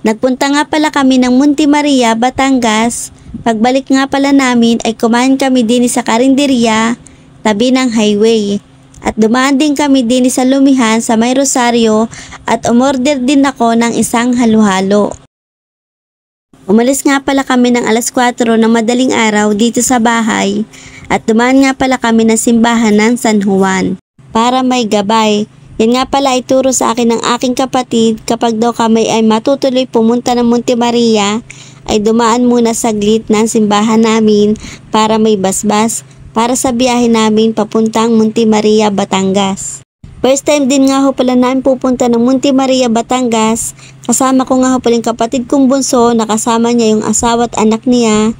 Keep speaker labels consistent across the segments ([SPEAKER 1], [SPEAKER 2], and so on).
[SPEAKER 1] Nagpunta nga pala kami ng Monte Maria, Batangas. Pagbalik nga pala namin ay kumain kami din sa karinderya, tabi ng highway. At dumaan din kami din sa Lumihan sa May Rosario at umorder din ako ng isang halo-halo. Umalis nga pala kami ng alas 4 ng madaling araw dito sa bahay at dumaan nga pala kami ng simbahan ng San Juan para may gabay. Yan nga pala ay turo sa akin ng aking kapatid, kapag daw kami ay matutuloy pumunta ng Monte Maria ay dumaan muna saglit ng simbahan namin para may basbas para sa biyahe namin papuntang Monte Maria, Batangas. First time din nga ho pala namin pupunta ng Monte Maria, Batangas. Kasama ko nga ho pala yung kapatid kong bunso, nakasama niya yung asawa at anak niya.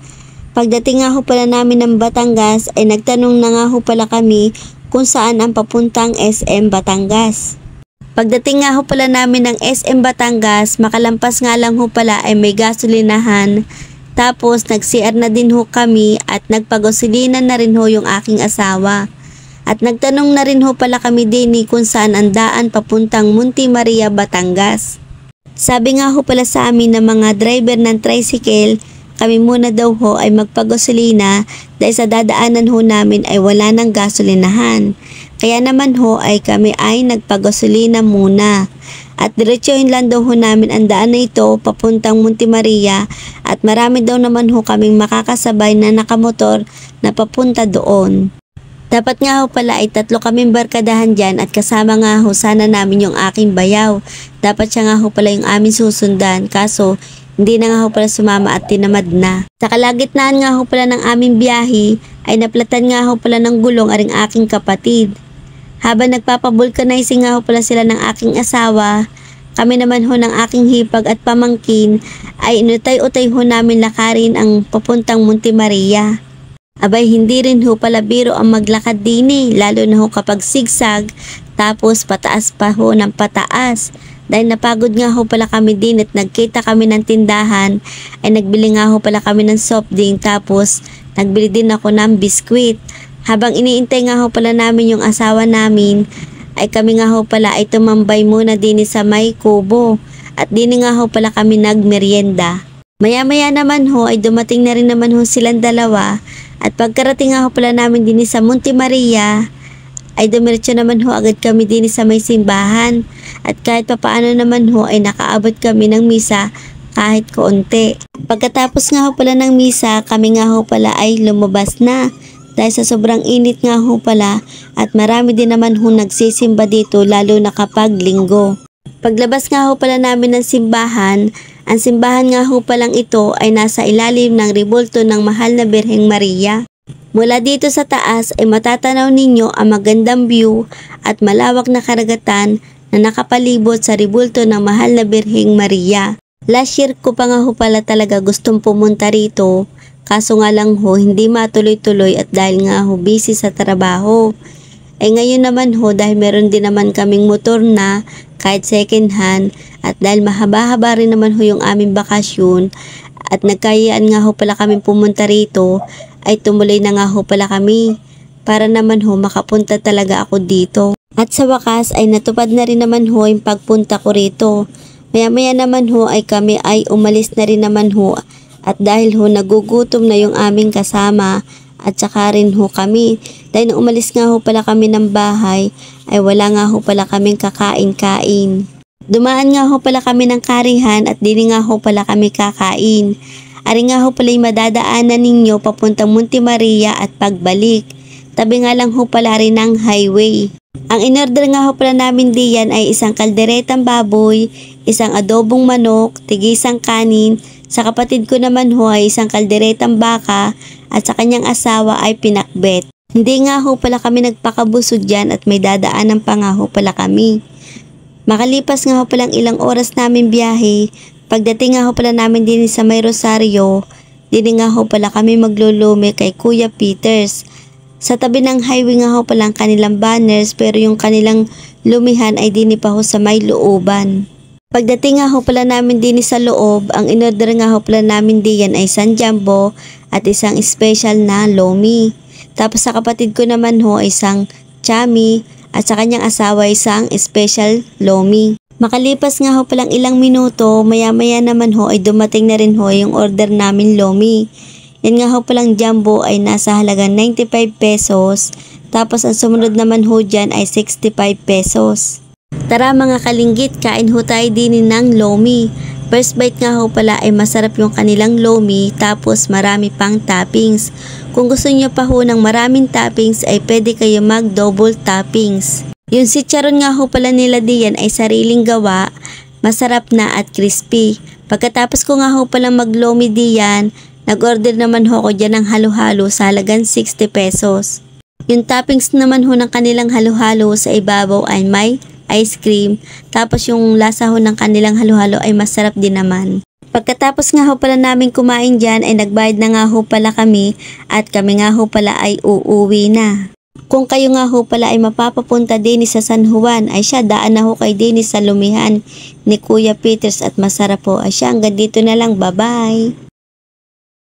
[SPEAKER 1] Pagdating nga ho pala namin ng Batangas ay nagtanong na nga ho pala kami kung saan ang papuntang SM Batangas. Pagdating nga ho pala namin ng SM Batangas, makalampas nga lang ho pala ay may gasolinahan. Tapos nag-CR na din ho kami at nagpagosilinan na rin ho yung aking asawa. At nagtanong na rin ho pala kami din kung saan ang daan papuntang Monte Maria, Batangas. Sabi nga ho pala sa amin ng mga driver ng tricycle, kami muna daw ho ay magpagosolina dahil sa dadaanan ho namin ay wala ng gasolinahan. Kaya naman ho ay kami ay nagpagosolina muna. At diretsuhin lang daw ho namin ang daan na ito papuntang Monte Maria at marami daw naman ho kaming makakasabay na nakamotor na papunta doon. Dapat nga ho pala ay 3 kaming barkadahan dyan at kasama nga ho sana namin yung aking bayaw. Dapat siya nga ho pala yung aming susundan, kaso hindi na nga ho pala sumama at tinamad na. Sa kalagitnaan nga ho pala ng aming biyahe ay naplatan nga ho pala ng gulong aring aking kapatid. Habang nagpapabulkanizing nga ho pala sila ng aking asawa, kami naman ho ng aking hipag at pamangkin ay inutay-utay ho namin lakarin ang papuntang Monte Maria. Abay, hindi rin ho pala biro ang maglakad din lalo na ho kapag sigsag, tapos pataas pa ho ng pataas. Dahil napagod nga ho pala kami din at nagkita kami ng tindahan, ay nagbili nga ho pala kami ng soft drink, tapos nagbili din ako ng biskwit. Habang iniintay nga ho pala namin yung asawa namin, ay kami nga ho pala ay tumambay muna din sa may kubo at din nga ho pala kami nagmerienda. Maya-maya naman ho ay dumating na rin naman ho silang dalawa. At pagkarating nga ho pala namin din sa Monte Maria, ay dumiretso naman ho agad kami din sa may simbahan. At kahit papaano naman ho ay nakaabot kami ng misa kahit kaunti. Pagkatapos nga ho pala ng misa, kami nga ho pala ay lumabas na. Dahil sa sobrang init nga ho pala at marami din naman ho nagsisimba dito lalo na kapag linggo. Paglabas nga ho pala namin ng simbahan, ang simbahan nga ho palang ito ay nasa ilalim ng rebulto ng Mahal na Birheng Maria. Mula dito sa taas ay matatanaw ninyo ang magandang view at malawak na karagatan na nakapalibot sa rebulto ng Mahal na Birheng Maria. Last year ko pa nga ho pala talaga gustong pumunta rito, kaso nga lang ho hindi matuloy-tuloy at dahil nga ho busy sa trabaho. Ngayon naman ho dahil meron din naman kaming motor na kahit second hand at dahil mahaba-haba rin naman ho yung aming bakasyon at nagkayaan nga ho pala kami pumunta rito, ay tumuloy na nga ho pala kami para naman ho makapunta talaga ako dito. At sa wakas ay natupad na rin naman ho yung pagpunta ko rito. Maya-maya naman ho ay kami ay umalis na rin naman ho at dahil ho nagugutom na yung aming kasama at saka rin ho kami. Dahil nung umalis nga ho pala kami ng bahay ay wala nga ho pala kaming kakain-kain. Dumaan nga ho pala kami ng karihan at dili nga ho pala kami kakain. Ari nga ho pala yung madadaanan ninyo papuntang Monte Maria at pagbalik. Tabi nga lang ho pala rin ng highway. Ang inorder nga ho pala namin diyan ay isang kalderetang baboy, isang adobong manok, tigisang kanin. Sa kapatid ko naman ho ay isang kalderetang baka at sa kanyang asawa ay pinakbet. Hindi nga ho pala kami nagpakabusog dyan at may dadaanan pa nga ho pala kami. Makalipas nga ho palang ilang oras namin biyahe, pagdating nga ho pala namin din sa May Rosario, din nga ho pala kami maglulume kay Kuya Peters. Sa tabi ng highway nga ho pala ang kanilang banners pero yung kanilang lumihan ay din pa ho sa may looban. Pagdating nga ho pala namin din sa loob, ang inorder nga ho pala namin diyan ay San Jumbo at isang special na lomi. Tapos sa kapatid ko naman ho ay isang chami at sa kanyang asawa isang special lomi. Makalipas nga ho palang ilang minuto, maya-maya naman ho ay dumating na rin ho yung order namin lomi. Yan nga ho palang jumbo ay nasa halagang 95 pesos. Tapos ang sumunod naman ho dyan ay 65 pesos. Tara mga kalinggit, kain ho tayo din ng lomi. First bite nga ho pala ay masarap yung kanilang lomi, tapos marami pang toppings. Kung gusto nyo pa ho ng maraming toppings ay pwede kayo mag double toppings. Yung chicharon nga ho pala nila diyan ay sariling gawa, masarap na at crispy. Pagkatapos ko nga ho pala mag-lomi diyan, nag-order naman ho ko dyan ng halo-halo sa halagang 60 pesos. Yung toppings naman ho ng kanilang halo-halo sa ibabaw ay may ice cream, tapos yung lasa ho ng kanilang halo-halo ay masarap din naman. Pagkatapos nga ho pala namin kumain dyan ay nagbayad na nga ho pala kami at kami nga ho pala ay uuwi na. Kung kayo nga ho pala ay mapapapunta din sa San Juan ay siya daan na ho kayo din sa lumihan ni Kuya Peters at masarap po ay siya. Hanggang dito na lang, bye bye!